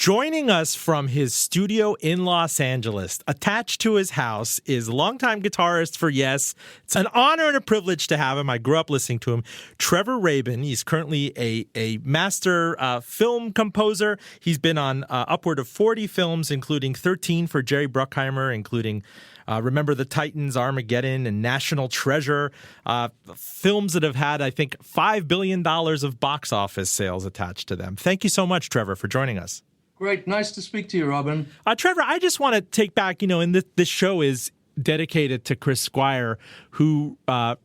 Joining us from his studio in Los Angeles, attached to his house, is longtime guitarist for Yes. It's an honor and a privilege to have him. I grew up listening to him. Trevor Rabin. He's currently a master film composer. He's been on upward of 40 films, including 13 for Jerry Bruckheimer, including Remember the Titans, Armageddon, and National Treasure. Films that have had, I think, $5 billion of box office sales attached to them. Thank you so much, Trevor, for joining us. Great. Nice to speak to you, Robin. Trevor, I just want to take back, and this show is dedicated to Chris Squire, who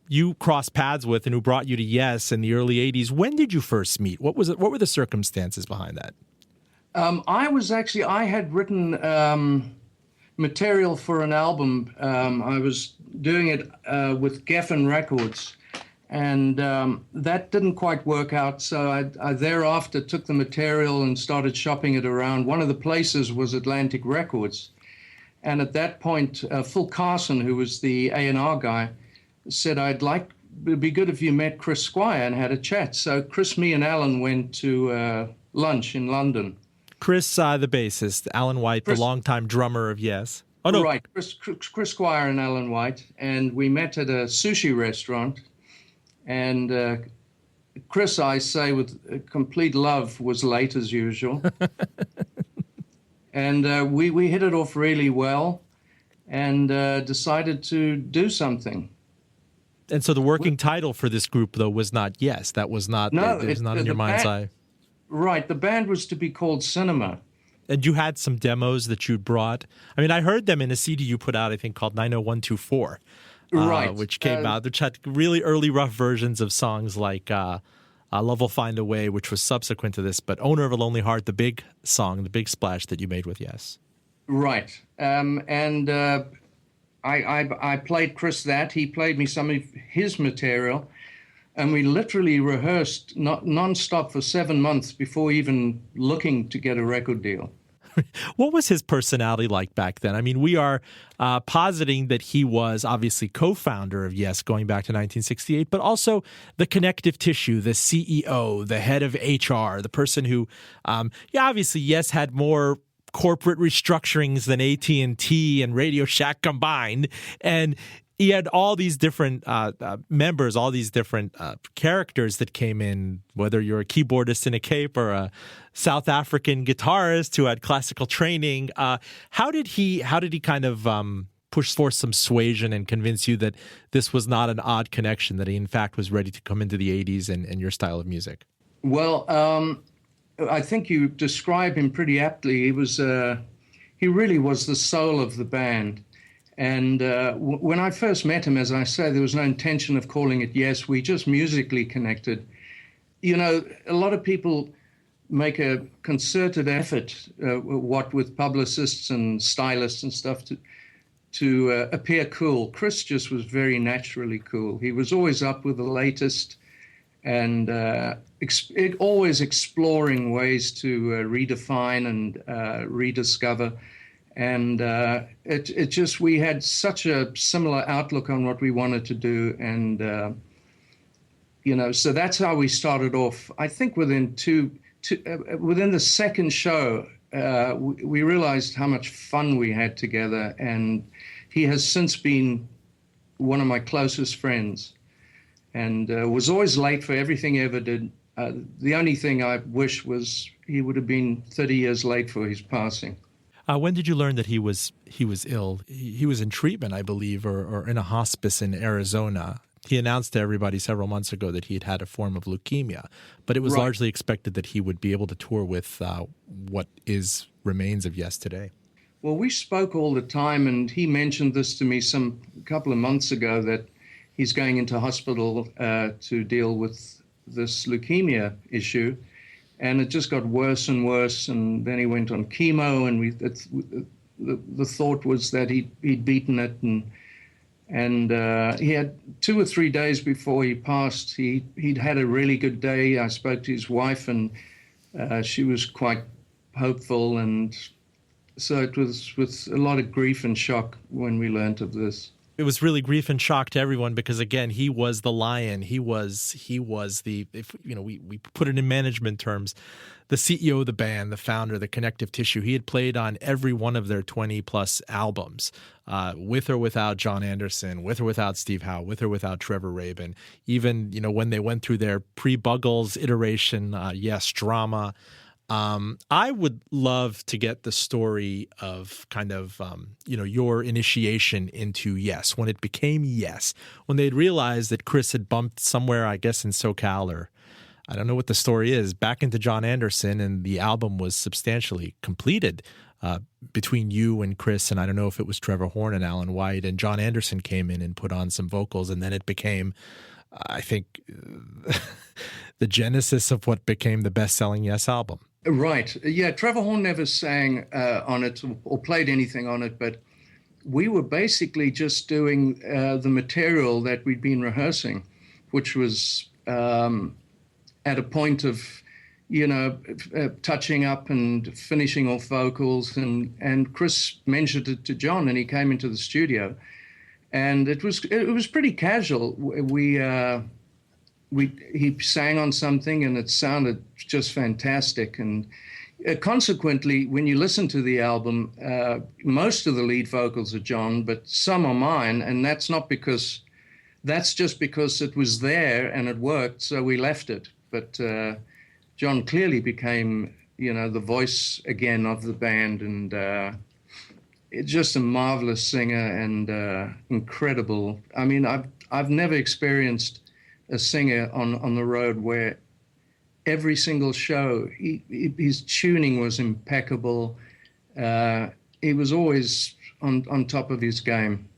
you crossed paths with and who brought you to Yes in the early 80s. When did you first meet? What were the circumstances behind that? I had written material for an album. I was doing it with Geffen Records. And that didn't quite work out, so I thereafter took the material and started shopping it around. One of the places was Atlantic Records. And at that point, Phil Carson, who was the A&R guy, said, it'd be good if you met Chris Squire and had a chat. So Chris, me, and Alan went to lunch in London. Chris, the bassist, Alan White, the longtime drummer of Yes. Oh, no. Right, Chris Squire and Alan White. And we met at a sushi restaurant. And Chris, I say with complete love, was late as usual. And we hit it off really well and decided to do something. And so the working title for this group, though, was not Yes. That was not, it was not in your mind's eye. Right. The band was to be called Cinema. And you had some demos that you'd brought. I mean, I heard them in a CD you put out, I think, called 90124. Right. Which came out, which had really early rough versions of songs like Love Will Find a Way, which was subsequent to this, but Owner of a Lonely Heart, the big song, the big splash that you made with Yes. Right. I played Chris that. He played me some of his material, and we literally rehearsed nonstop for 7 months before even looking to get a record deal. What was his personality like back then? I mean, we are positing that he was obviously co-founder of Yes going back to 1968, but also the connective tissue, the CEO, the head of HR, the person who, obviously Yes had more corporate restructurings than AT&T and Radio Shack combined, and he had all these different members, all these different characters that came in, whether you're a keyboardist in a cape or a South African guitarist who had classical training. How did he kind of push forth some suasion and convince you that this was not an odd connection, that he in fact was ready to come into the 80s and your style of music? Well, I think you describe him pretty aptly. He really was the soul of the band. And when I first met him, as I say, there was no intention of calling it Yes. We just musically connected. A lot of people make a concerted effort, what with publicists and stylists and stuff, to appear cool. Chris just was very naturally cool. He was always up with the latest and always exploring ways to redefine and rediscover. And we had such a similar outlook on what we wanted to do. And, so that's how we started off. I think within the second show, we realized how much fun we had together. And he has since been one of my closest friends and was always late for everything he ever did. The only thing I wish was he would have been 30 years late for his passing. When did you learn that he was ill? He was in treatment, I believe, or in a hospice in Arizona. He announced to everybody several months ago that he had had a form of leukemia, but it was largely expected that he would be able to tour with what remains of Yes today. Well, we spoke all the time, and he mentioned this to me a couple of months ago, that he's going into hospital to deal with this leukemia issue. And it just got worse and worse, and then he went on chemo, and the thought was that he'd beaten it, and he had 2 or 3 days before he passed. He'd had a really good day. I spoke to his wife, and she was quite hopeful, and so it was with a lot of grief and shock when we learned of this. It was really grief and shock to everyone because, again, he was the lion. He was the, if we put it in management terms, the CEO of the band, the founder, the connective tissue. He had played on every one of their 20-plus albums, with or without John Anderson, with or without Steve Howe, with or without Trevor Rabin. Even, when they went through their pre-Buggles iteration, Yes, drama. I would love to get the story of kind of, your initiation into Yes, when it became Yes, when they'd realized that Chris had bumped somewhere, I guess, in SoCal, or I don't know what the story is, back into John Anderson, and the album was substantially completed between you and Chris, and I don't know if it was Trevor Horn and Alan White, and John Anderson came in and put on some vocals, and then it became, I think, the genesis of what became the best-selling Yes album. Right. Yeah, Trevor Horn never sang on it or played anything on it, but we were basically just doing the material that we'd been rehearsing, which was at a point of, touching up and finishing off vocals. And Chris mentioned it to John, and he came into the studio. And it was pretty casual. He sang on something, and it sounded just fantastic. And consequently, when you listen to the album, most of the lead vocals are John, but some are mine. And that's just because it was there and it worked, so we left it. But John clearly became, the voice again of the band, and it's just a marvelous singer and incredible. I mean, I've never experienced a singer on the road where every single show, his tuning was impeccable. He was always on top of his game.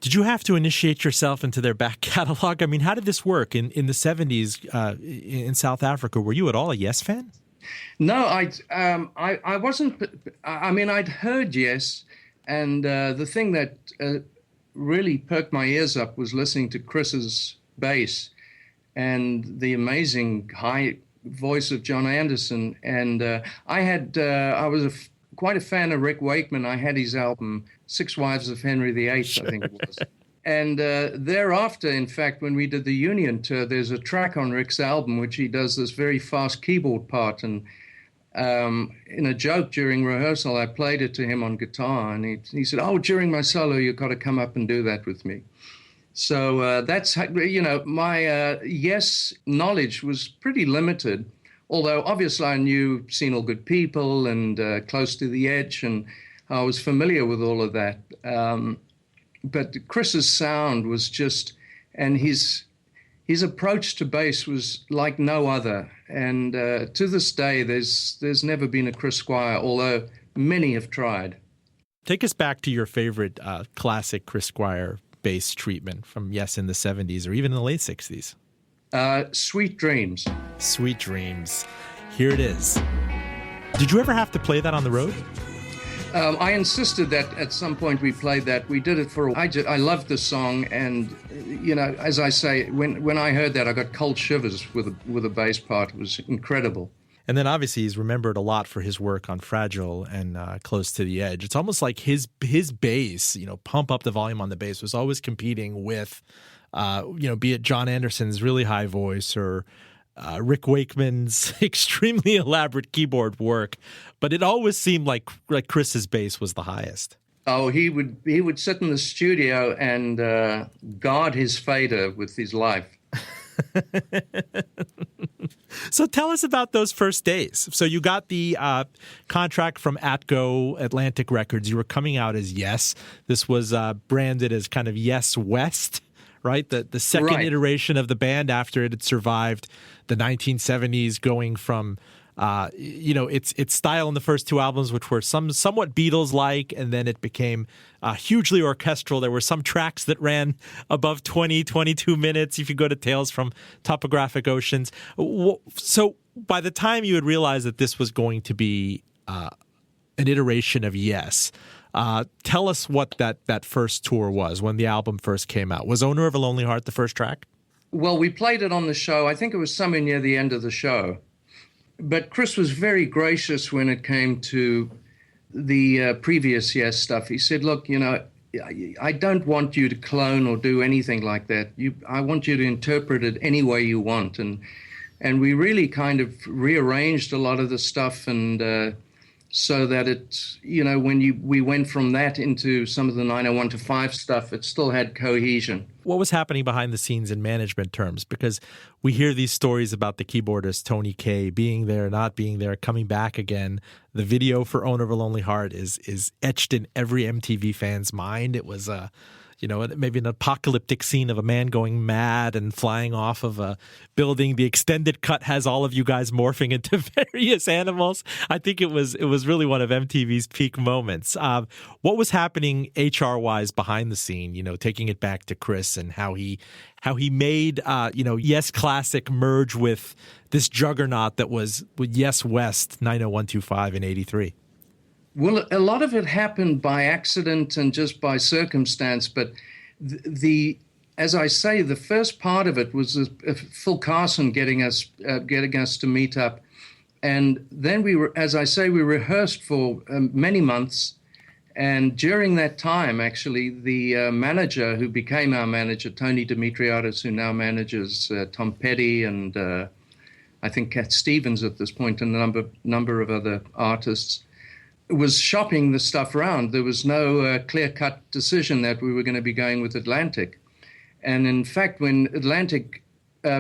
Did you have to initiate yourself into their back catalog? I mean, how did this work in the 70s in South Africa? Were you at all a Yes fan? No, I wasn't. I mean, I'd heard Yes, and the thing that really perked my ears up was listening to Chris's bass and the amazing high voice of John Anderson. And I was quite a fan of Rick Wakeman. I had his album, Six Wives of Henry VIII, sure. I think it was. And thereafter, in fact, when we did the Union tour, there's a track on Rick's album which he does this very fast keyboard part. And in a joke during rehearsal, I played it to him on guitar. And he said, "Oh, during my solo, you've got to come up and do that with me." So that's how, my Yes knowledge was pretty limited. Although obviously I knew Seen All Good People and Close to the Edge, and I was familiar with all of that. But Chris's sound was just, and his approach to bass was like no other. And to this day, there's never been a Chris Squire, although many have tried. Take us back to your favorite classic Chris Squire bass treatment from Yes in the 70s or even in the late 60s. Sweet Dreams. Sweet Dreams. Here it is. Did you ever have to play that on the road? I insisted that at some point we played that. We did it for. I loved the song, and as I say, when I heard that, I got cold shivers with a bass part. It was incredible. And then obviously he's remembered a lot for his work on Fragile and Close to the Edge. It's almost like his bass, pump up the volume on the bass, was always competing with, be it John Anderson's really high voice or Rick Wakeman's extremely elaborate keyboard work. But it always seemed like Chris's bass was the highest. Oh, he would sit in the studio and guard his fader with his life. So tell us about those first days. So you got the contract from Atco Atlantic Records. You were coming out as Yes. This was branded as kind of Yes West, right? The second iteration of the band after it had survived the 1970s, going from its style in the first two albums, which were somewhat Beatles-like, and then it became hugely orchestral. There were some tracks that ran above 22 minutes if you go to Tales from Topographic Oceans. So by the time you had realized that this was going to be an iteration of Yes, tell us what that first tour was when the album first came out. Was Owner of a Lonely Heart the first track? Well, we played it on the show. I think it was somewhere near the end of the show. But Chris was very gracious when it came to the previous Yes stuff. He said, look, I don't want you to clone or do anything like that. I want you to interpret it any way you want. And we really kind of rearranged a lot of the stuff, and so that we went from that into some of the 901 to 5 stuff, it still had cohesion. What was happening behind the scenes in management terms? Because we hear these stories about the keyboardist Tony Kaye being there, not being there, coming back again. The video for Owner of a Lonely Heart is etched in every MTV fan's mind. It was maybe an apocalyptic scene of a man going mad and flying off of a building. The extended cut has all of you guys morphing into various animals. I think it was really one of MTV's peak moments. What was happening HR-wise behind the scene, taking it back to Chris and how he made, Yes Classic merge with this juggernaut that was with Yes West 90125 in 83? Well, a lot of it happened by accident and just by circumstance, but as I say, the first part of it was Phil Carson getting us to meet up, and then we rehearsed for many months, and during that time, actually, the manager who became our manager, Tony Dimitriadis, who now manages Tom Petty and I think Cat Stevens at this point, and a number of other artists, was shopping the stuff around. There was no clear-cut decision that we were going to be going with Atlantic. And in fact, when Atlantic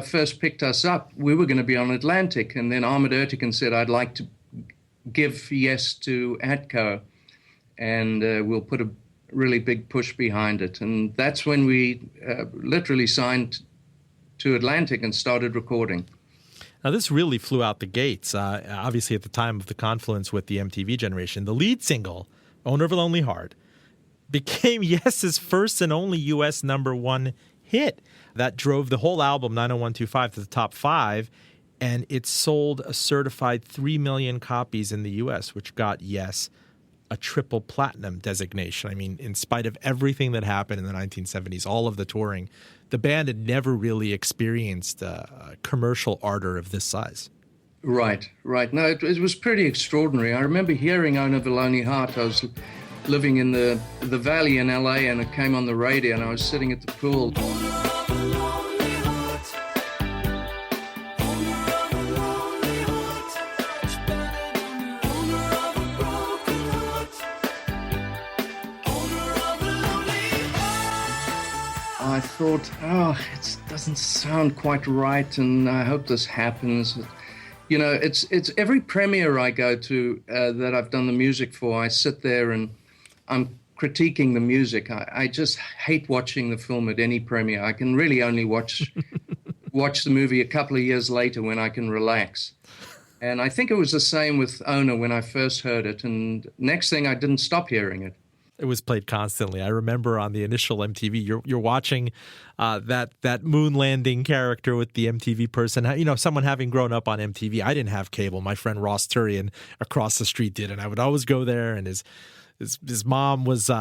first picked us up, we were going to be on Atlantic. And then Ahmet Ertegun said, I'd like to give yes to Atco, and we'll put a really big push behind it. And that's when we literally signed to Atlantic and started recording. Now, this really flew out the gates, obviously at the time of the confluence with the MTV generation. The lead single, Owner of a Lonely Heart, became Yes's first and only U.S. #1 hit. That drove the whole album, 90125, to the top 5, and it sold a certified 3 million copies in the U.S., which got Yes a triple platinum designation. I mean, in spite of everything that happened in the 1970s, all of the touring, the band had never really experienced a commercial ardor of this size. Right. No, it was pretty extraordinary. I remember hearing Owner of a Lonely Heart. I was living in the Valley in L.A., and it came on the radio, and I was sitting at the pool. I thought, it doesn't sound quite right, and I hope this happens. It's every premiere I go to that I've done the music for, I sit there and I'm critiquing the music. I just hate watching the film at any premiere. I can really only watch the movie a couple of years later when I can relax. And I think it was the same with Owner when I first heard it, and next thing I didn't stop hearing it. It was played constantly. I remember on the initial MTV, you're watching that moon landing character with the MTV person. Someone having grown up on MTV. I didn't have cable. My friend Ross Turian across the street did, and I would always go there. And his mom was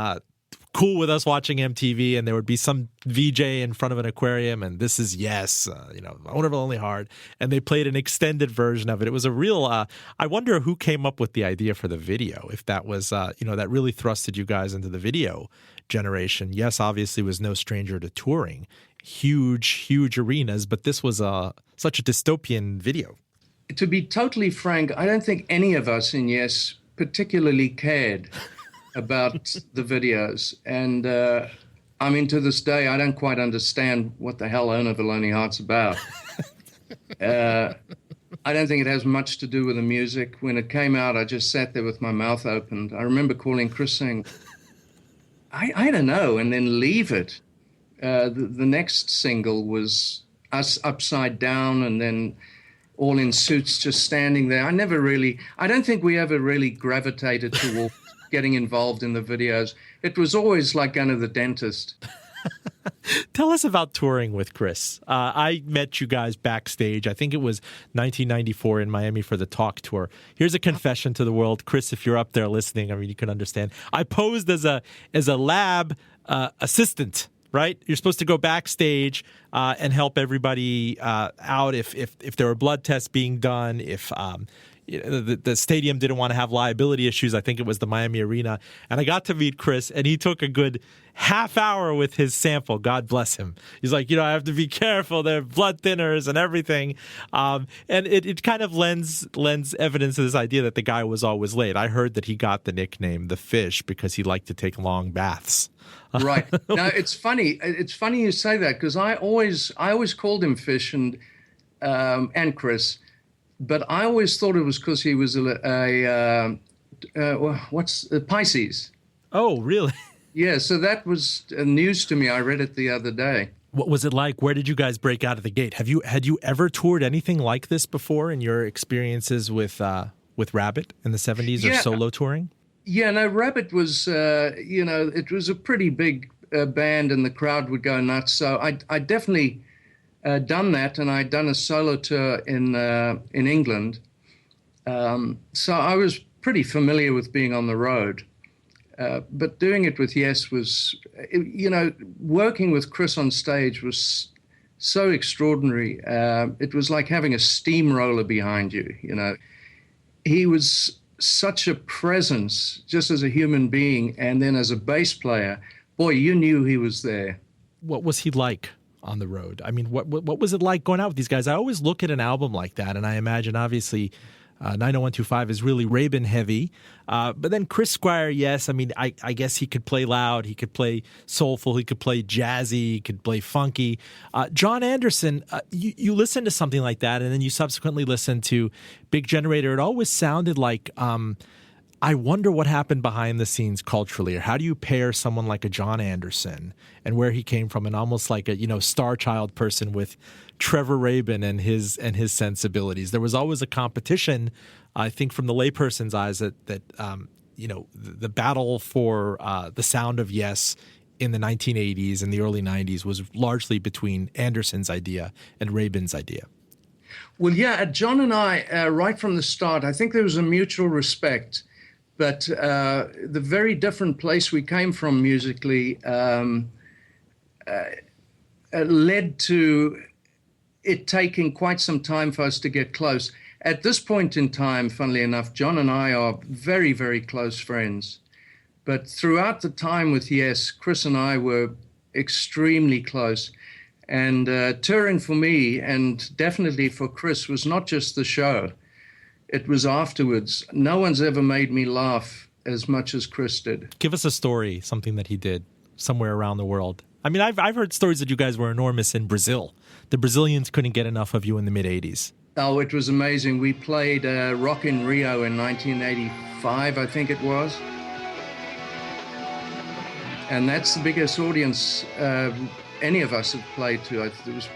cool with us watching MTV, and there would be some VJ in front of an aquarium, and this is Yes, Owner of a Lonely Heart, and they played an extended version of it. It was a real, I wonder who came up with the idea for the video, if that was, that really thrusted you guys into the video generation. Yes, obviously was no stranger to touring, huge arenas, but this was such a dystopian video. To be totally frank, I don't think any of us in Yes particularly cared about the videos, and to this day I don't quite understand what the hell Owner of a Lonely Heart's about. I don't think it has much to do with the music. When it came out, I just sat there with my mouth open. I remember calling Chris saying, I don't know, and then leave it. The next single was us upside down, and then all in suits just standing there. I don't think we ever really gravitated toward getting involved in the videos. It was always like going to the dentist. Tell us about touring with Chris. I met you guys backstage. I think it was 1994 in Miami for the Talk Tour. Here's a confession to the world. Chris, if you're up there listening, you can understand. I posed as a lab assistant, right? You're supposed to go backstage and help everybody out if there were blood tests being done, if the stadium didn't want to have liability issues. I think it was the Miami Arena. And I got to meet Chris, and he took a good half hour with his sample. God bless him. He's like, I have to be careful. There are blood thinners and everything. And it kind of lends evidence to this idea that the guy was always late. I heard that he got the nickname the Fish because he liked to take long baths. Right. Now, it's funny. It's funny you say that, because I always called him Fish and Chris. But I always thought it was because he was a Pisces. Oh, really? Yeah, so that was news to me. I read it the other day. What was it like? Where did you guys break out of the gate? Had you ever toured anything like this before in your experiences with Rabbit in the 70s or solo touring? Yeah, no, Rabbit was, it was a pretty big band and the crowd would go nuts. So I definitely done that, and I'd done a solo tour in England. So I was pretty familiar with being on the road. But doing it with Yes was, working with Chris on stage was so extraordinary. It was like having a steamroller behind you, He was such a presence just as a human being, and then as a bass player, boy, you knew he was there. What was he like on the road? I mean, what was it like going out with these guys? I always look at an album like that, and I imagine, obviously, 90125 is really Rabin heavy. But then Chris Squire, yes, I mean, I guess he could play loud, he could play soulful, he could play jazzy, he could play funky. John Anderson, you listen to something like that, and then you subsequently listen to Big Generator. It always sounded like, I wonder what happened behind the scenes culturally, or how do you pair someone like a John Anderson and where he came from, and almost like a star child person with Trevor Rabin and his sensibilities. There was always a competition, I think, from the layperson's eyes that the battle for the sound of Yes in the 1980s and the early 90s was largely between Anderson's idea and Rabin's idea. Well, yeah, John and I, right from the start, I think there was a mutual respect. But the very different place we came from musically led to it taking quite some time for us to get close. At this point in time, funnily enough, John and I are very, very close friends. But throughout the time with Yes, Chris and I were extremely close. And touring for me, and definitely for Chris, was not just the show. It was afterwards. No one's ever made me laugh as much as Chris did. Give us a story, something that he did somewhere around the world. I mean, I've heard stories that you guys were enormous in Brazil. The Brazilians couldn't get enough of you in the mid-'80s. Oh, it was amazing. We played Rock in Rio in 1985, I think it was. And that's the biggest audience any of us have played to. It was,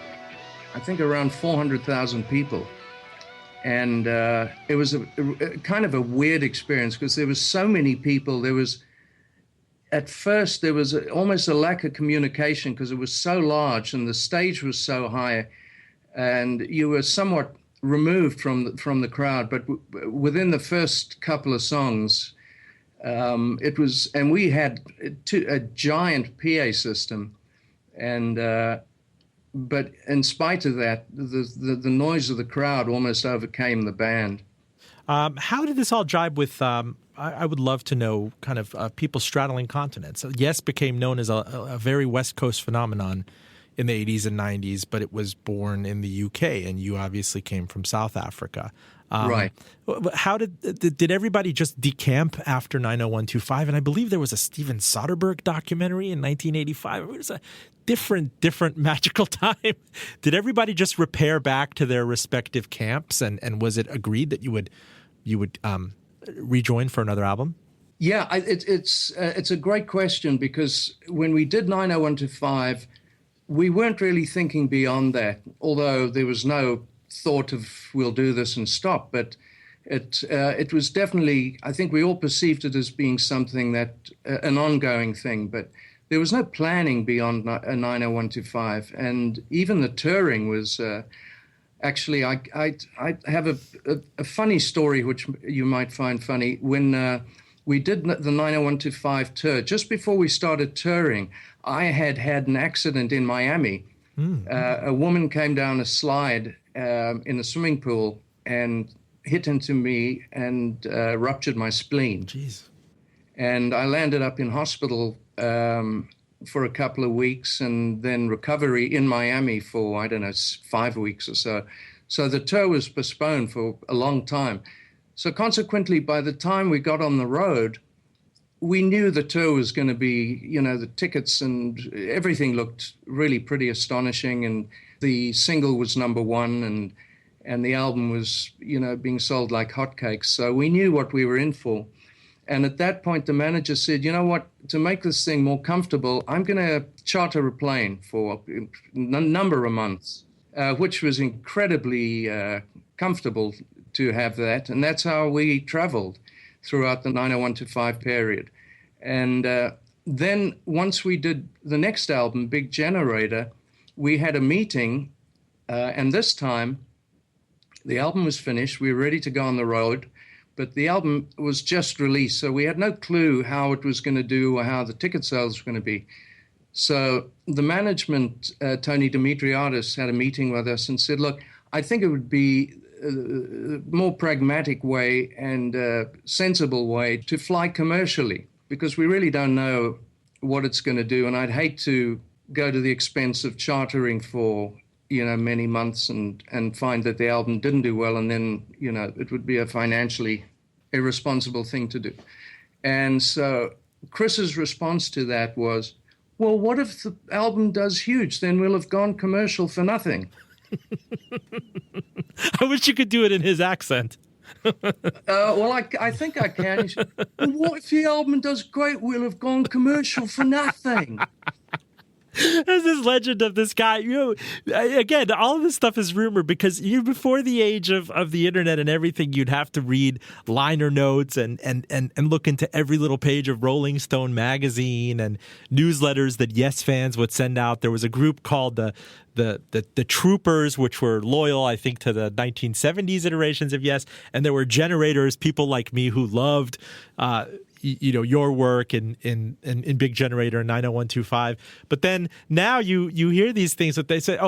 I think, around 400,000 people. And it was a kind of a weird experience because there was so many people. At first, there was almost a lack of communication because it was so large and the stage was so high, and you were somewhat removed from the crowd. But within the first couple of songs, it was, and we had a giant PA system, and. But in spite of that, the noise of the crowd almost overcame the band. How did this all jibe with, I would love to know, kind of people straddling continents? Yes became known as a very West Coast phenomenon in the 80s and 90s, but it was born in the UK, and you obviously came from South Africa. Right. How did everybody just decamp after 90125? And I believe there was a Steven Soderbergh documentary in 1985. It was a different magical time. Did everybody just repair back to their respective camps, and was it agreed that you would rejoin for another album? Yeah, it's a great question, because when we did 90125, we weren't really thinking beyond that, although there was no thought of we'll do this and stop. But it was definitely, I think we all perceived it as being something that, an ongoing thing, but there was no planning beyond 90125. And even the touring was, actually, I have a funny story, which you might find funny. When we did the 90125 tour, just before we started touring, I had an accident in Miami. A woman came down a slide in a swimming pool and hit into me and ruptured my spleen. Jeez. And I landed up in hospital for a couple of weeks, and then recovery in Miami for, 5 weeks or so. So the tour was postponed for a long time. So consequently, by the time we got on the road, we knew the tour was going to be, the tickets and everything looked really pretty astonishing. And the single was #1, and the album was, being sold like hotcakes. So we knew what we were in for. And at that point, the manager said, you know what, to make this thing more comfortable, I'm going to charter a plane for a number of months, which was incredibly comfortable to have that. And that's how we traveled throughout the 901-5 period. And then once we did the next album, Big Generator, we had a meeting. And this time, the album was finished. We were ready to go on the road. But the album was just released, so we had no clue how it was going to do or how the ticket sales were going to be. So the management, Tony Dimitriadis, had a meeting with us and said, look, I think it would be a more pragmatic way and a sensible way to fly commercially, because we really don't know what it's going to do. And I'd hate to go to the expense of chartering for many months and find that the album didn't do well, and then, it would be a financially irresponsible thing to do. And so Chris's response to that was, well, what if the album does huge? Then we'll have gone commercial for nothing. I wish you could do it in his accent. Well, I think I can. He said, well, what if the album does great? We'll have gone commercial for nothing. There's this legend of this guy. Again, all of this stuff is rumor, because before the age of the internet and everything, you'd have to read liner notes and look into every little page of Rolling Stone magazine and newsletters that Yes fans would send out. There was a group called the Troopers, which were loyal, I think, to the 1970s iterations of Yes, and there were Generators, people like me who loved your work in Big Generator and 901-5. But then now you hear these things that they say,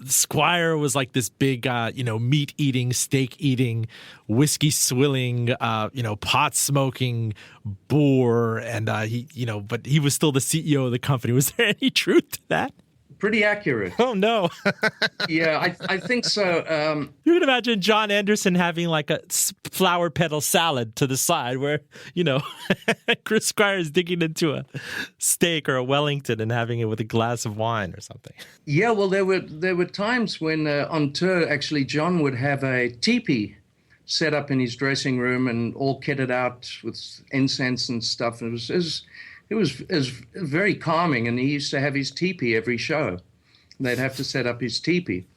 Squire was like this big, meat-eating, steak-eating, whiskey-swilling, pot-smoking boor, and but he was still the CEO of the company. Was there any truth to that? Pretty accurate. Oh, no. Yeah, I think so. You can imagine John Anderson having like a flower petal salad to the side where, Chris Squire is digging into a steak or a Wellington and having it with a glass of wine or something. Yeah, well, there were times when on tour, actually, John would have a teepee set up in his dressing room and all kitted out with incense and stuff. And it was very calming, and he used to have his teepee every show. They'd have to set up his teepee.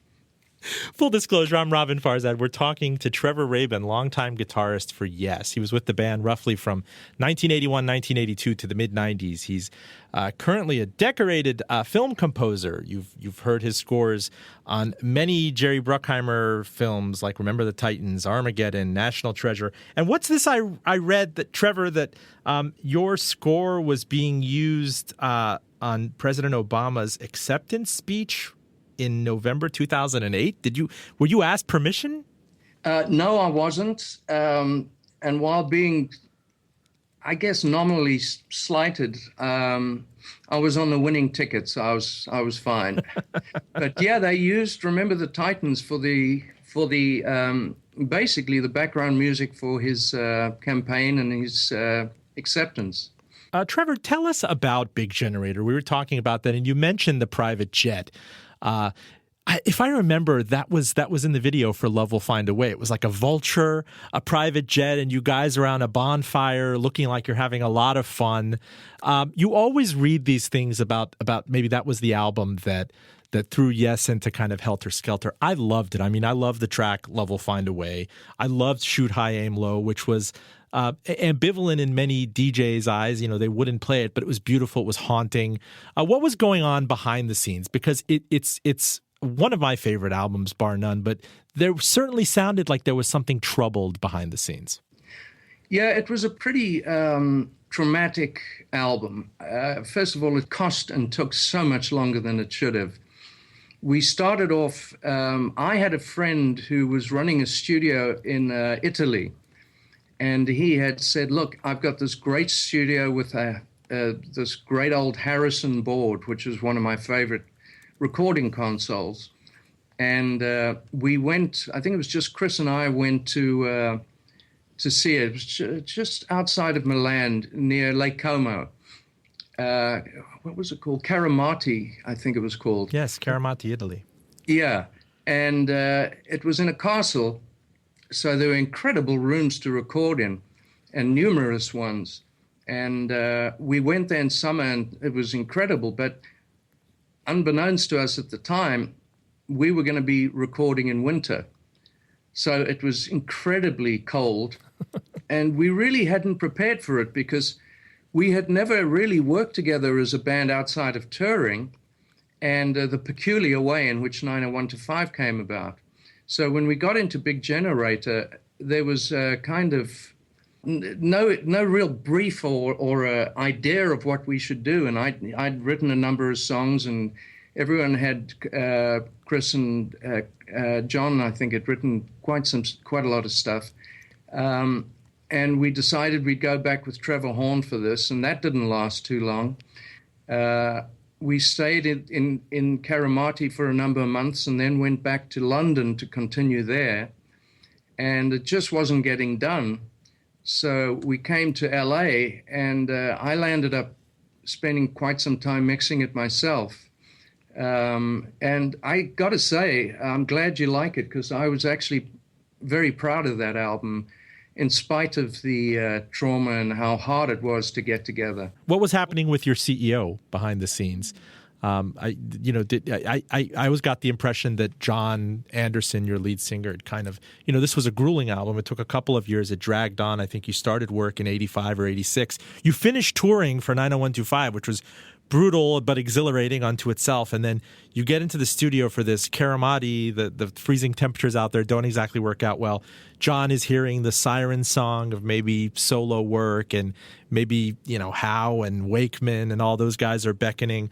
Full disclosure, I'm Robin Farzad. We're talking to Trevor Rabin, longtime guitarist for Yes. He was with the band roughly from 1981, 1982 to the mid-90s. He's currently a decorated film composer. You've heard his scores on many Jerry Bruckheimer films like Remember the Titans, Armageddon, National Treasure. And what's this I read, that Trevor, that your score was being used on President Obama's acceptance speech in November 2008. Were you asked permission? No, I wasn't. And while being, I guess, nominally slighted, I was on the winning ticket, so I was fine. But yeah, they used Remember the Titans for the basically the background music for his campaign and his acceptance. Trevor, tell us about Big Generator. We were talking about that, and you mentioned the private jet. If I remember, that was in the video for Love Will Find a Way. It was like a vulture, a private jet, and you guys around a bonfire looking like you're having a lot of fun. You always read these things about maybe that was the album that threw Yes into kind of helter skelter. I loved it. I mean, I loved the track Love Will Find a Way. I loved Shoot High, Aim Low, which was ambivalent in many DJs' eyes. They wouldn't play it, but it was beautiful. It was haunting. What was going on behind the scenes? Because it's one of my favorite albums, bar none, but there certainly sounded like there was something troubled behind the scenes. Yeah, it was a pretty traumatic album. First of all, it cost and took so much longer than it should have. we started off, I had a friend who was running a studio in Italy, and he had said, look, I've got this great studio with this great old Harrison board, which is one of my favorite recording consoles. And we went, I think it was just Chris and I went to see it. It was just outside of Milan, near Lake Como. What was it called? Karamati, I think it was called. Yes, Karamati, Italy. Yeah, and it was in a castle, so there were incredible rooms to record in, and numerous ones. And we went there in summer, and it was incredible. But unbeknownst to us at the time, we were going to be recording in winter. So it was incredibly cold, and we really hadn't prepared for it because we had never really worked together as a band outside of touring and the peculiar way in which 90125 came about. So when we got into Big Generator, there was kind of no real brief or idea of what we should do. And I'd written a number of songs, and everyone had, Chris and John, I think, had written quite a lot of stuff. And we decided we'd go back with Trevor Horn for this, and that didn't last too long. We stayed in Karamati for a number of months and then went back to London to continue there. And it just wasn't getting done. So we came to LA, and I landed up spending quite some time mixing it myself. And I got to say, I'm glad you like it, because I was actually very proud of that album, in spite of the trauma and how hard it was to get together. What was happening with your CEO behind the scenes? I always got the impression that John Anderson, your lead singer, had kind of, this was a grueling album. It took a couple of years. It dragged on. I think you started work in 85 or 86. You finished touring for 90125, which was brutal but exhilarating unto itself, and then you get into the studio for this Karamati. The freezing temperatures out there don't exactly work out well. John is hearing the siren song of maybe solo work, and maybe Howe and Wakeman and all those guys are beckoning.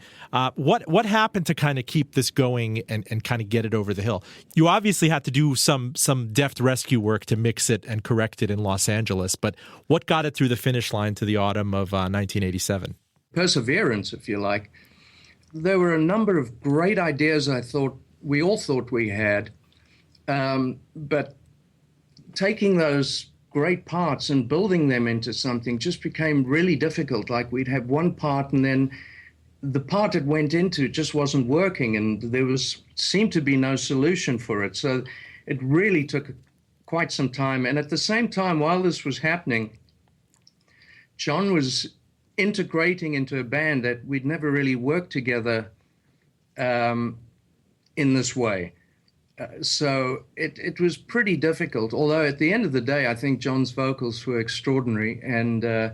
What happened to kind of keep this going and kind of get it over the hill? You obviously had to do some deft rescue work to mix it and correct it in Los Angeles, but what got it through the finish line to the autumn of 1987? Perseverance, if you like. There were a number of great ideas we all thought we had, but taking those great parts and building them into something just became really difficult. Like, we'd have one part, and then the part it went into just wasn't working, and there seemed to be no solution for it. So it really took quite some time. And at the same time, while this was happening, John was integrating into a band that we'd never really worked together in this way. So it was pretty difficult, although at the end of the day, I think John's vocals were extraordinary. And,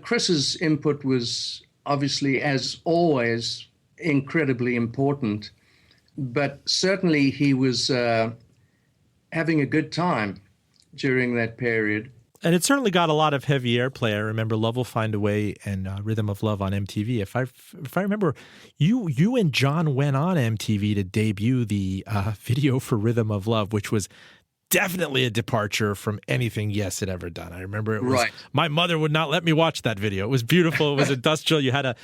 Chris's input was obviously, as always, incredibly important. But certainly he was having a good time during that period. And it certainly got a lot of heavy airplay. I remember Love Will Find a Way and Rhythm of Love on MTV. If I remember, you and John went on MTV to debut the video for Rhythm of Love, which was definitely a departure from anything Yes had ever done. I remember it was, right. My mother would not let me watch that video. It was beautiful. It was industrial. You had a,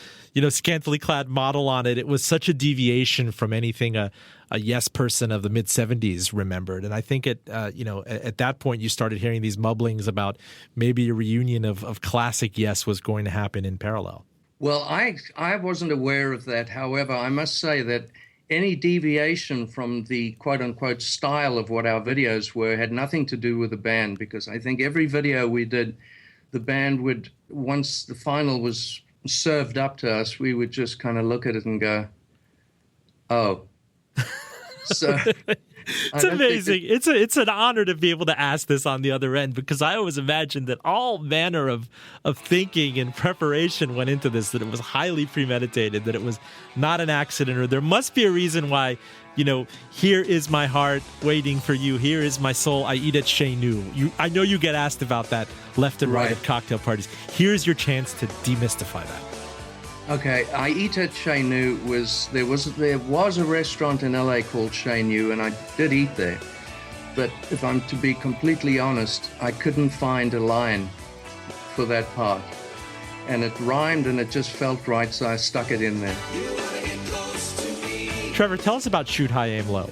scantily clad model on it. It was such a deviation from anything a Yes person of the mid 70s remembered. And I think at that point you started hearing these mumblings about maybe a reunion of classic Yes was going to happen in parallel. Well, I wasn't aware of that. However, I must say that any deviation from the quote-unquote style of what our videos were had nothing to do with the band, because I think every video we did, the band would, once the final was served up to us, we would just kind of look at it and go, oh. So it's amazing. It's an honor to be able to ask this on the other end, because I always imagined that all manner of thinking and preparation went into this, that it was highly premeditated, that it was not an accident, or there must be a reason why, here is my heart waiting for you. Here is my soul. I eat at Chez Nous. I know you get asked about that left and right at cocktail parties. Here's your chance to demystify that. Okay, I Eat at Chez Nu there was a restaurant in LA called Chez Nu, and I did eat there. But if I'm to be completely honest, I couldn't find a line for that part. And it rhymed and it just felt right, so I stuck it in there. Trevor, tell us about Shoot High, Aim Low.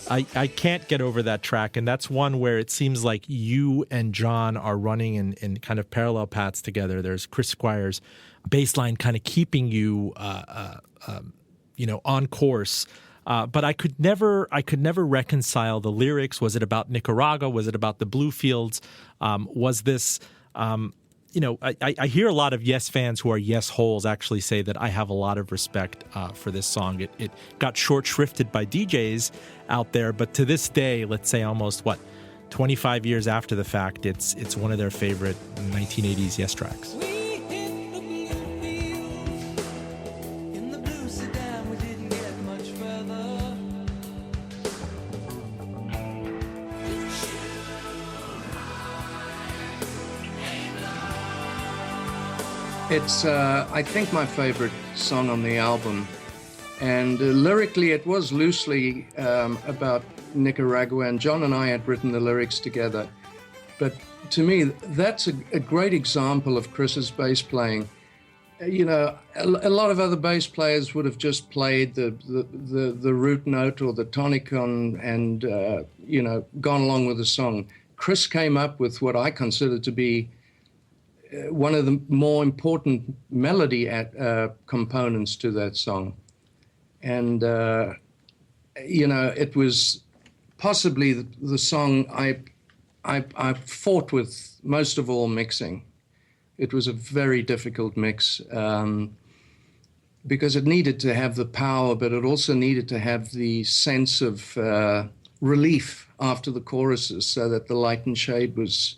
I can't get over that track, and that's one where it seems like you and John are running in kind of parallel paths together. There's Chris Squire's bass line kind of keeping you, on course. But I could never reconcile the lyrics. Was it about Nicaragua? Was it about the blue fields? Was this... I hear a lot of Yes fans who are Yes holes actually say that I have a lot of respect for this song. It got short shrifted by DJs out there, but to this day, let's say almost 25 years after the fact, it's one of their favorite 1980s Yes tracks. It's, I think, my favorite song on the album. And lyrically, it was loosely about Nicaragua, and John and I had written the lyrics together. But to me, that's a great example of Chris's bass playing. You know, a lot of other bass players would have just played the root note or the tonicon and, gone along with the song. Chris came up with what I consider to be one of the more important melody components to that song. And, it was possibly the song I fought with most of all mixing. It was a very difficult mix because it needed to have the power, but it also needed to have the sense of relief after the choruses so that the light and shade was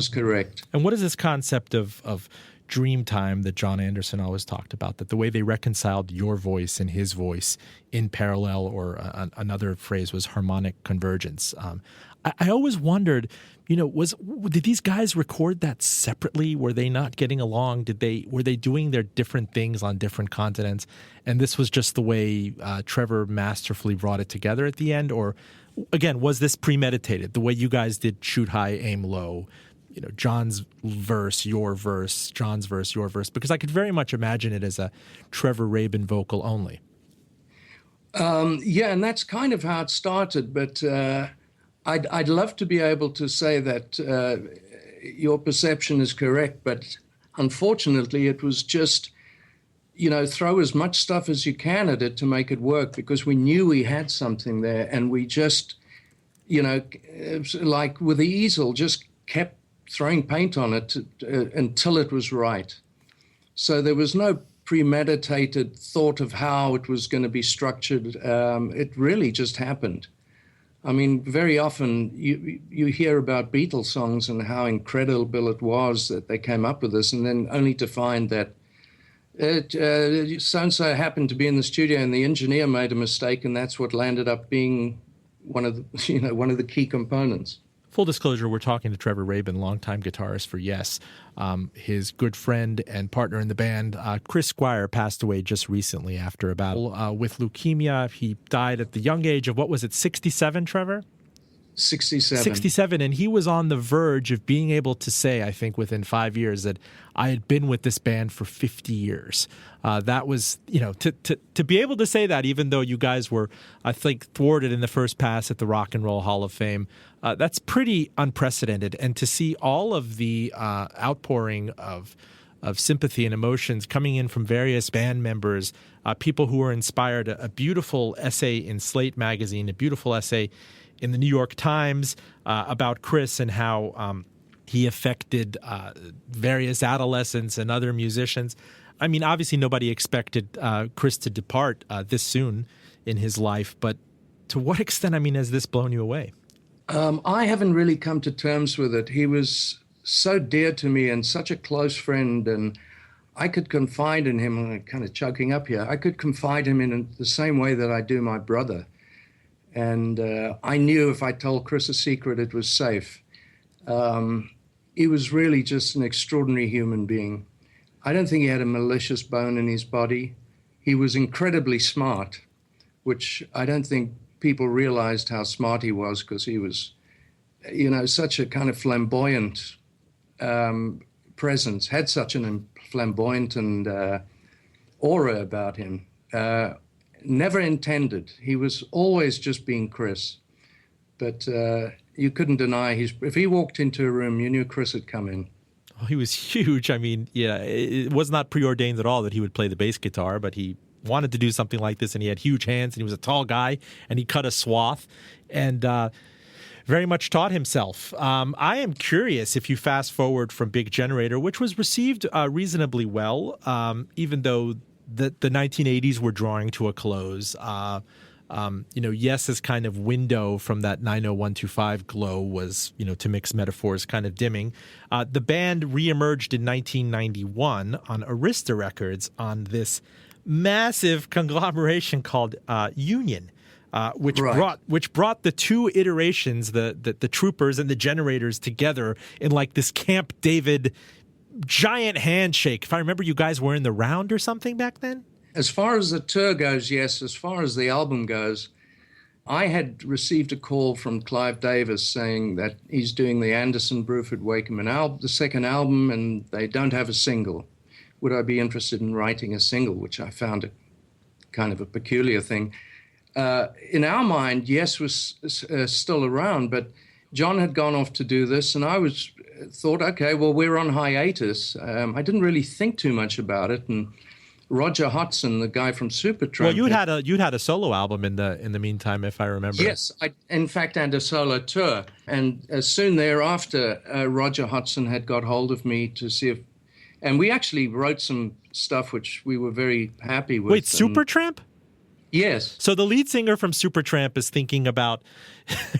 correct. And what is this concept of dream time that John Anderson always talked about, that the way they reconciled your voice and his voice in parallel, or another phrase was harmonic convergence? I always wondered, did these guys record that separately? Were they not getting along? Were they doing their different things on different continents? And this was just the way Trevor masterfully brought it together at the end? Or, again, was this premeditated, the way you guys did Shoot High, Aim Low? John's verse, your verse, John's verse, your verse, because I could very much imagine it as a Trevor Rabin vocal only. And that's kind of how it started, but I'd love to be able to say that your perception is correct, but unfortunately it was just, throw as much stuff as you can at it to make it work, because we knew we had something there, and we just, like with the easel, just kept throwing paint on it until it was right. So there was no premeditated thought of how it was going to be structured. It really just happened. I mean, very often you hear about Beatles songs and how incredible it was that they came up with this, and then only to find that so-and-so happened to be in the studio and the engineer made a mistake, and that's what landed up being one of the key components. Full disclosure, we're talking to Trevor Rabin, longtime guitarist for Yes. His good friend and partner in the band, Chris Squire, passed away just recently after a battle with leukemia. He died at the young age of, 67, Trevor? 67. 67, and he was on the verge of being able to say, I think within 5 years, that I had been with this band for 50 years. That was, to be able to say that, even though you guys were, I think, thwarted in the first pass at the Rock and Roll Hall of Fame, that's pretty unprecedented. And to see all of the outpouring of sympathy and emotions coming in from various band members, people who were inspired, a beautiful essay in Slate magazine, a beautiful essay in the New York Times about Chris and how he affected various adolescents and other musicians. I mean, obviously nobody expected Chris to depart this soon in his life, but to what extent, has this blown you away? I haven't really come to terms with it. He was so dear to me and such a close friend, and I could confide in him. I'm kind of choking up here. I could confide in him in the same way that I do my brother. And I knew if I told Chris a secret, it was safe. He was really just an extraordinary human being. I don't think he had a malicious bone in his body. He was incredibly smart, which I don't think people realized how smart he was, because he was, such a kind of flamboyant presence, had such an flamboyant and aura about him. Never intended. He was always just being Chris. But you couldn't deny if he walked into a room, you knew Chris had come in. Oh, he was huge. I mean, yeah, it was not preordained at all that he would play the bass guitar, but he wanted to do something like this, and he had huge hands, and he was a tall guy, and he cut a swath, and very much taught himself. I am curious if you fast forward from Big Generator, which was received reasonably well, even though the 1980s were drawing to a close. Yes's kind of window from that 90125 glow was, to mix metaphors, kind of dimming. The band reemerged in 1991 on Arista Records on this massive conglomeration called Union, which brought the two iterations, the Troopers and the Generators, together in like this Camp David giant handshake. If I remember, you guys were in the round or something back then? As far as the tour goes, yes. As far as the album goes, I had received a call from Clive Davis saying that he's doing the Anderson Bruford Wakeman album, the second album, and they don't have a single. Would I be interested in writing a single, which I found a kind of a peculiar thing. In our mind, Yes was still around, but John had gone off to do this, and I thought, okay, well, we're on hiatus. I didn't really think too much about it, and Roger Hodgson, the guy from Supertramp. Well, you'd had a solo album in the meantime, if I remember. Yes, in fact, and a solo tour. And soon thereafter, Roger Hodgson had got hold of me to see if, and we actually wrote some stuff which we were very happy with. Wait, Supertramp? Yes. So the lead singer from Supertramp is thinking about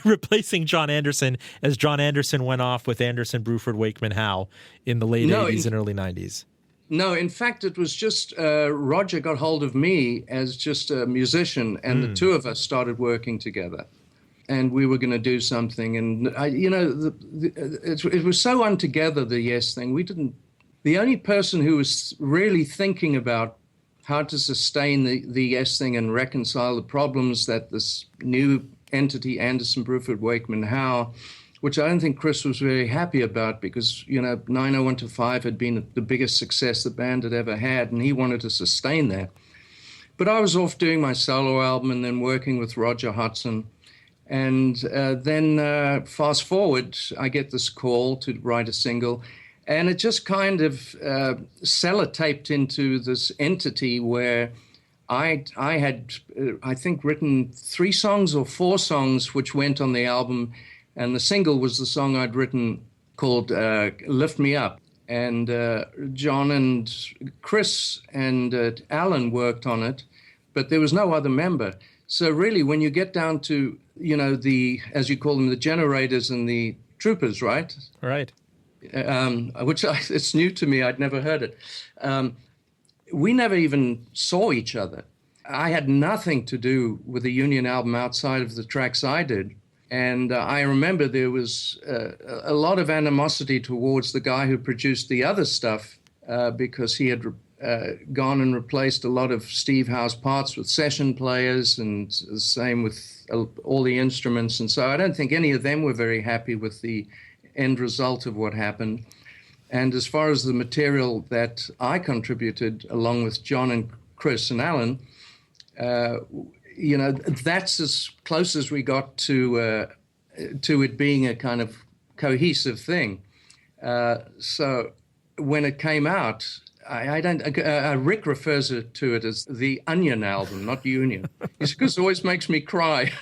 replacing John Anderson as John Anderson went off with Anderson, Bruford, Wakeman, Howe in the late 80s and early 90s. No, in fact, it was just Roger got hold of me as just a musician, and the two of us started working together. And we were going to do something. And, it was so untogether, the Yes thing. The only person who was really thinking about how to sustain the Yes thing and reconcile the problems that this new entity, Anderson, Bruford, Wakeman, Howe, which I don't think Chris was very happy about, because, 90125 had been the biggest success the band had ever had, and he wanted to sustain that. But I was off doing my solo album and then working with Roger Hodgson. And then fast forward, I get this call to write a single, and it just kind of sellotaped into this entity where I had, I think, written 3 songs or 4 songs which went on the album. And the single was the song I'd written called Lift Me Up. And John and Chris and Alan worked on it, but there was no other member. So really, when you get down to, the, as you call them, the Generators and the Troopers, right? Right. It's new to me. I'd never heard it. We never even saw each other. I had nothing to do with the Union album outside of the tracks I did. And I remember there was a lot of animosity towards the guy who produced the other stuff because he had gone and replaced a lot of Steve Howe's parts with session players, and the same with all the instruments. And so I don't think any of them were very happy with the end result of what happened. And as far as the material that I contributed, along with John and Chris and Alan, that's as close as we got to it being a kind of cohesive thing. So when it came out, Rick refers to it as the Onion album, not Union. Because it always makes me cry.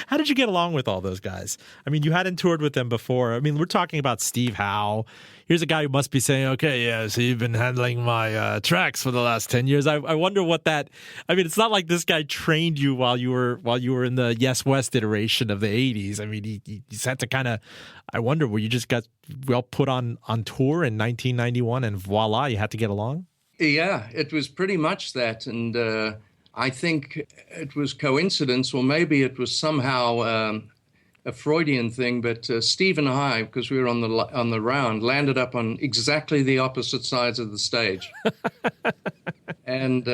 How did you get along with all those guys? I mean, you hadn't toured with them before. I mean, we're talking about Steve Howe. Here's a guy who must be saying, okay, yeah, so you've been handling my tracks for the last 10 years. I wonder what that, I mean, it's not like this guy trained you while you were in the Yes West iteration of the 80s. I mean, he had to kind of, I wonder, where you just got well put on tour in 1991 and voila, you had to get along? Yeah, it was pretty much that. And I think it was coincidence, or maybe it was somehow a Freudian thing, but Steve and I, because we were on the round, landed up on exactly the opposite sides of the stage. And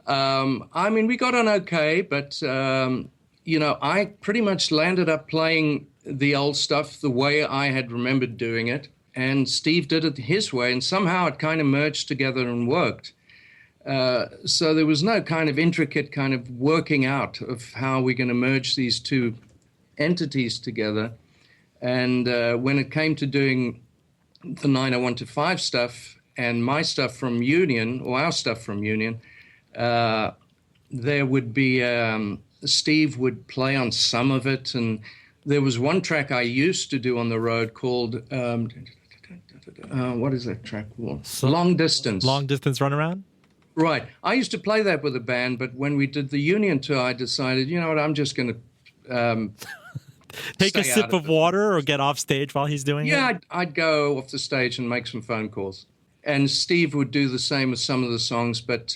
I mean, we got on okay, but I pretty much landed up playing the old stuff the way I had remembered doing it, and Steve did it his way, and somehow it kind of merged together and worked. So there was no kind of intricate kind of working out of how we're going to merge these two entities together. And when it came to doing the 901 to 5 stuff and my stuff from Union, or our stuff from Union, there would be Steve would play on some of it, and there was one track I used to do on the road called what is that track called? Long Distance. Long Distance Runaround? Right. I used to play that with a band, but when we did the Union tour, I decided, you know what, I'm just going to take a sip of water or get off stage while he's doing it? Yeah, I'd go off the stage and make some phone calls. And Steve would do the same with some of the songs, but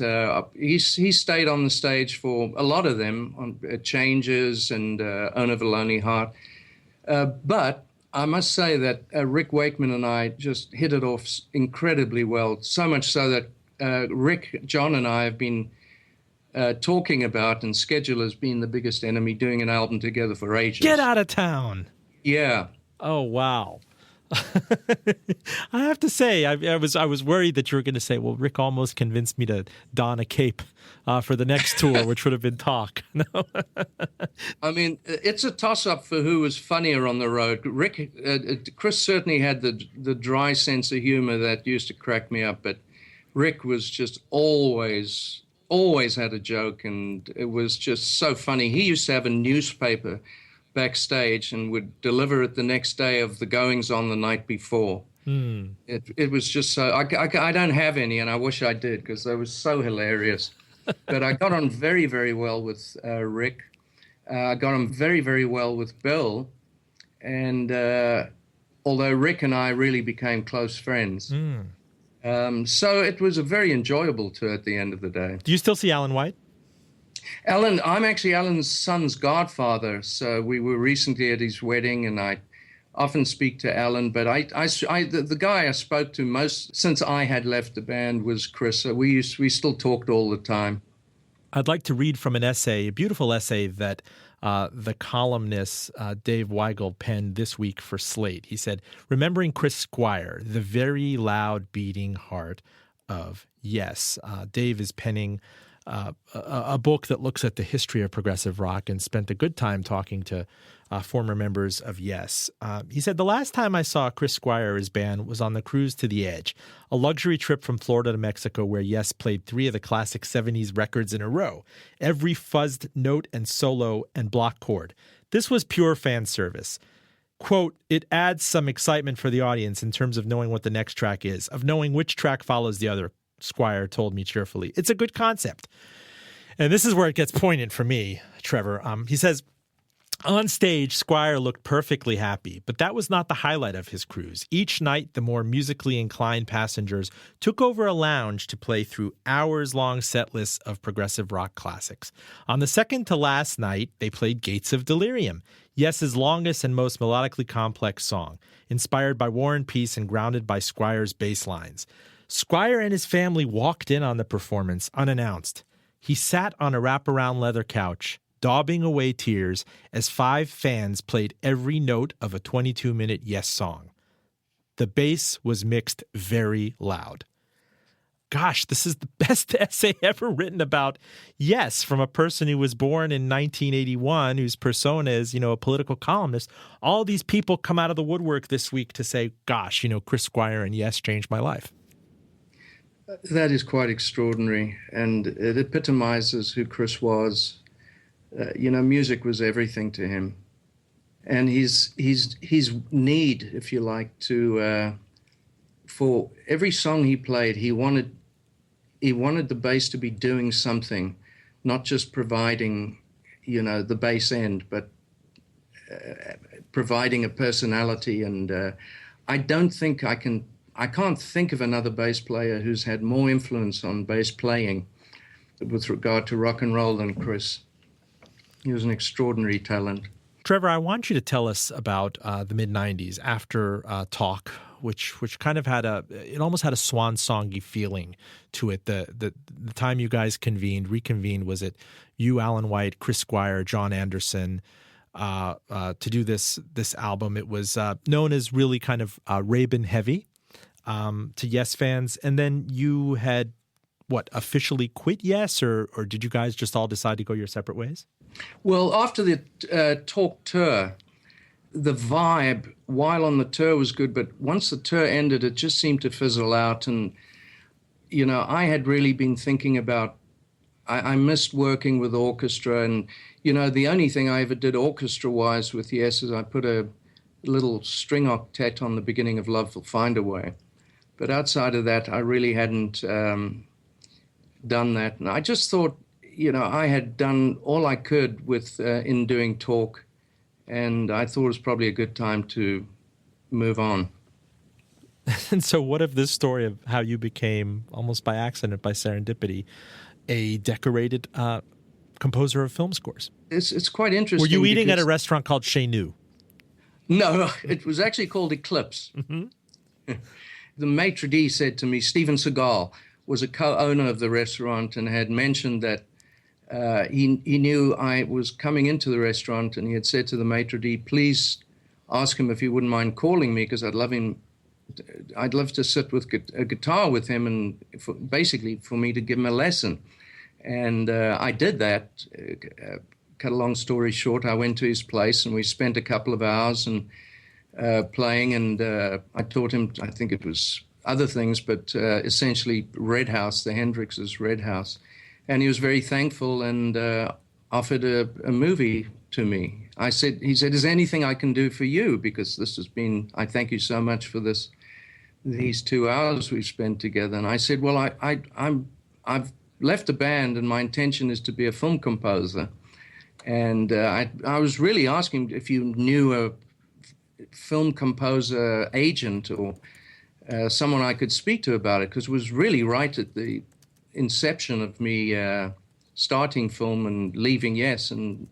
he stayed on the stage for a lot of them, on Changes and Own of a Lonely Heart. But I must say that Rick Wakeman and I just hit it off incredibly well, so much so that Rick, John, and I have been talking about, and Schedule has been the biggest enemy, doing an album together for ages. Get out of town. Yeah. Oh, wow. I have to say, I was worried that you were going to say, well, Rick almost convinced me to don a cape for the next tour, which would have been talk. No. I mean, it's a toss-up for who was funnier on the road. Chris certainly had the dry sense of humor that used to crack me up, but Rick was just always had a joke, and it was just so funny. He used to have a newspaper backstage and would deliver it the next day of the goings-on the night before. It was just so... I don't have any, and I wish I did, because they were so hilarious. But I got on very, very well with Rick. I got on very, very well with Bill. And although Rick and I really became close friends... so it was a very enjoyable tour at the end of the day. Do you still see Alan White? I'm actually Alan's son's godfather, so we were recently at his wedding, and I often speak to Alan, but the guy I spoke to most since I had left the band was Chris. So we still talked all the time. I'd like to read from an essay, a beautiful essay that the columnist Dave Weigel penned this week for Slate. He said, remembering Chris Squire, the very loud beating heart of Yes. Dave is penning a book that looks at the history of progressive rock and spent a good time talking to former members of Yes. He said, the last time I saw Chris Squire or his band was on the Cruise to the Edge, a luxury trip from Florida to Mexico where Yes played 3 of the classic 70s records in a row, every fuzzed note and solo and block chord. This was pure fan service. Quote, it adds some excitement for the audience in terms of knowing what the next track is, of knowing which track follows the other, Squire told me cheerfully. It's a good concept. And this is where it gets poignant for me, Trevor. He says, on stage, Squire looked perfectly happy, but that was not the highlight of his cruise. Each night, the more musically inclined passengers took over a lounge to play through hours-long set lists of progressive rock classics. On the second to last night, they played Gates of Delirium, Yes's longest and most melodically complex song, inspired by War and Peace and grounded by Squire's bass lines. Squire and his family walked in on the performance unannounced. He sat on a wraparound leather couch, daubing away tears as 5 fans played every note of a 22-minute Yes song. The bass was mixed very loud. Gosh, this is the best essay ever written about Yes from a person who was born in 1981, whose persona is, a political columnist. All these people come out of the woodwork this week to say, gosh, Chris Squire and Yes changed my life. That is quite extraordinary, and it epitomizes who Chris was. Music was everything to him, and his need, if you like, to for every song he played, he wanted the bass to be doing something, not just providing, the bass end, but providing a personality. And I don't think I can't think of another bass player who's had more influence on bass playing with regard to rock and roll than Chris. He was an extraordinary talent. Trevor, I want you to tell us about the mid-'90s after Talk, which kind of it almost had a swan songy feeling to it. The time you guys reconvened, was it you, Alan White, Chris Squire, John Anderson, to do this album? It was known as really kind of Rabin heavy to Yes fans. And then you had, officially quit Yes, or did you guys just all decide to go your separate ways? Well, after the Talk tour, the vibe while on the tour was good, but once the tour ended, it just seemed to fizzle out. And, I had really been thinking about, I missed working with orchestra. And, the only thing I ever did orchestra-wise with Yes is I put a little string octet on the beginning of Love Will Find a Way. But outside of that, I really hadn't done that. And I just thought, I had done all I could in doing Talk, and I thought it was probably a good time to move on. And so what of this story of how you became, almost by accident, by serendipity, a decorated composer of film scores? It's quite interesting. Were you eating at a restaurant called Chez Nous? No, it was actually called Eclipse. Mm-hmm. The maitre d' said to me, Steven Seagal was a co-owner of the restaurant and had mentioned that he knew I was coming into the restaurant, and he had said to the maitre d', please ask him if he wouldn't mind calling me, because I'd love to sit with a guitar with him, and basically for me to give him a lesson. And I did that. Cut a long story short, I went to his place and we spent a couple of hours and playing, and I taught him, I think it was other things, but essentially Red House, the Hendrix's Red House. And he was very thankful and offered a movie to me. He said, is there anything I can do for you? Because this has been, I thank you so much for these 2 hours we've spent together. And I said, well, I've left the band and my intention is to be a film composer. And I was really asking if you knew a film composer agent or someone I could speak to about it, because it was really right at the inception of me starting film and leaving Yes. And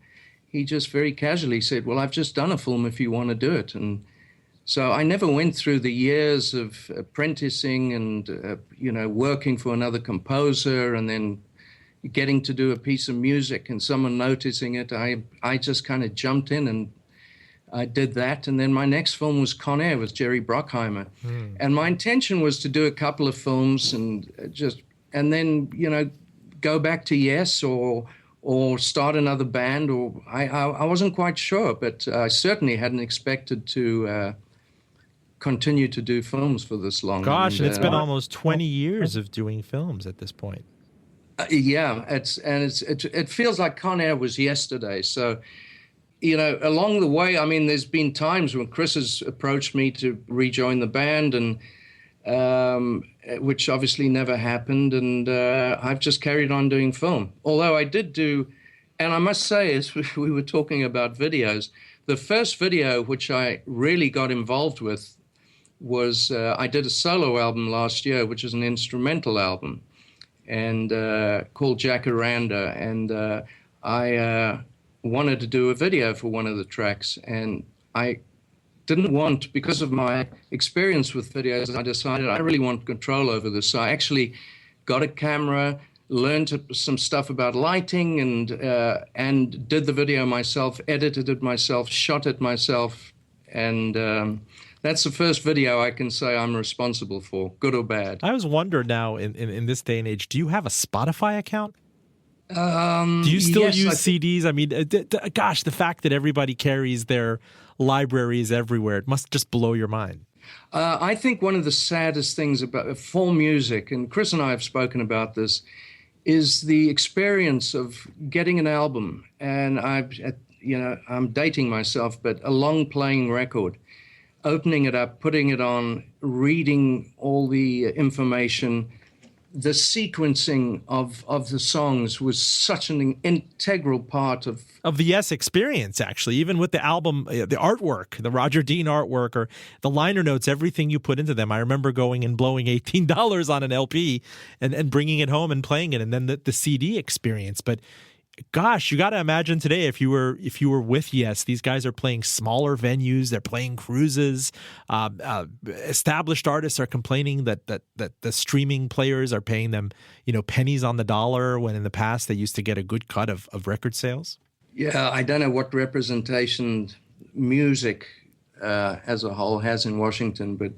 he just very casually said, well, I've just done a film if you want to do it. And so I never went through the years of apprenticing and, working for another composer and then getting to do a piece of music and someone noticing it. I just kind of jumped in and I did that. And then my next film was Con Air with Jerry Bruckheimer. And my intention was to do a couple of films and then, go back to Yes or start another band, or I wasn't quite sure, but I certainly hadn't expected to continue to do films for this long. Gosh, and it's been almost 20 years of doing films at this point. Yeah, it feels like Con Air was yesterday. So, along the way, I mean, there's been times when Chris has approached me to rejoin the band, and which obviously never happened, and I've just carried on doing film. Although I did do, and I must say, as we were talking about videos, the first video which I really got involved with was I did a solo album last year, which is an instrumental album, and called Jacaranda, and I wanted to do a video for one of the tracks, and I didn't want, because of my experience with videos, I decided I really want control over this. So I actually got a camera, learned some stuff about lighting, and did the video myself, edited it myself, shot it myself, and that's the first video I can say I'm responsible for, good or bad. I was wondering now, in this day and age, do you have a Spotify account? Do you still use CDs? I mean, gosh, the fact that everybody carries their libraries everywhere, it must just blow your mind. I think one of the saddest things about for music, and Chris and I have spoken about this, is the experience of getting an album. And I'm dating myself, but a long playing record, opening it up, putting it on, reading all the information. The sequencing of the songs was such an integral part of the Yes experience, actually, even with the album, the artwork, the Roger Dean artwork, or the liner notes, everything you put into them. I remember going and blowing $18 on an LP and bringing it home and playing it, and then the CD experience. But gosh, you got to imagine today if you were with Yes, these guys are playing smaller venues, they're playing cruises. Established artists are complaining that the streaming players are paying them, pennies on the dollar, when in the past they used to get a good cut of record sales. Yeah, I don't know what representation music as a whole has in Washington, but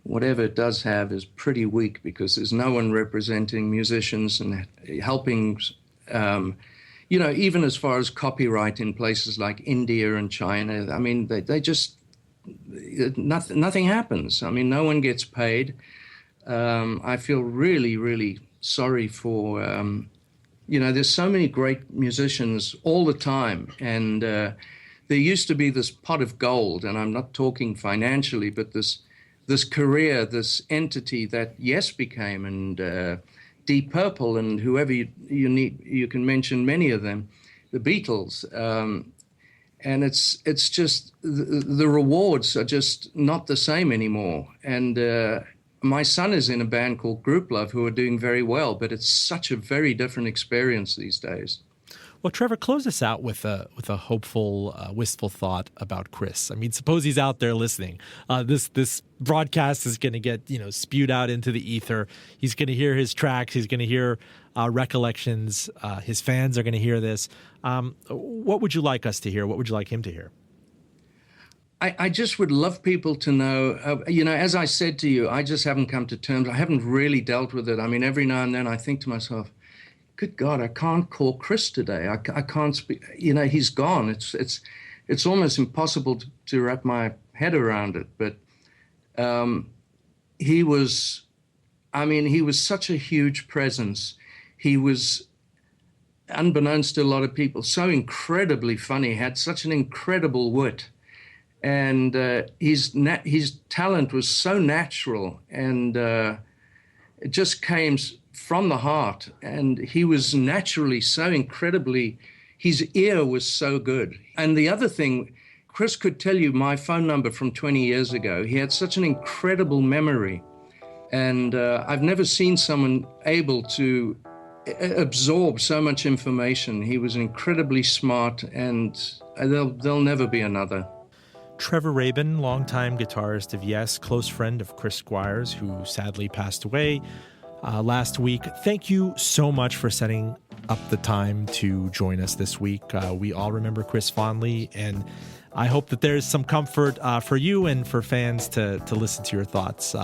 whatever it does have is pretty weak, because there's no one representing musicians and helping, even as far as copyright in places like India and China. I mean, they just, nothing happens. I mean, no one gets paid. I feel really, really sorry for, there's so many great musicians all the time. And there used to be this pot of gold, and I'm not talking financially, but this career, this entity that Yes became, and Deep Purple, and whoever you need, you can mention many of them, the Beatles, and it's just the rewards are just not the same anymore. And my son is in a band called Group Love, who are doing very well, but it's such a very different experience these days. Well, Trevor, close us out with a hopeful, wistful thought about Chris. I mean, suppose he's out there listening. This broadcast is going to get spewed out into the ether. He's going to hear his tracks. He's going to hear recollections. His fans are going to hear this. What would you like us to hear? What would you like him to hear? I just would love people to know, as I said to you, I just haven't come to terms. I haven't really dealt with it. I mean, every now and then I think to myself, good God, I can't call Chris today. I can't speak. He's gone. It's almost impossible to wrap my head around it. But he was such a huge presence. He was, unbeknownst to a lot of people, so incredibly funny, had such an incredible wit. And his talent was so natural, and it just came from the heart. And he was naturally so incredibly, his ear was so good. And the other thing, Chris could tell you my phone number from 20 years ago. He had such an incredible memory. And I've never seen someone able to absorb so much information. He was incredibly smart, and there'll never be another. Trevor Rabin, longtime guitarist of Yes, close friend of Chris Squire's, who sadly passed away last week. Thank you so much for setting up the time to join us this week. We all remember Chris fondly, and I hope that there's some comfort for you and for fans to listen to your thoughts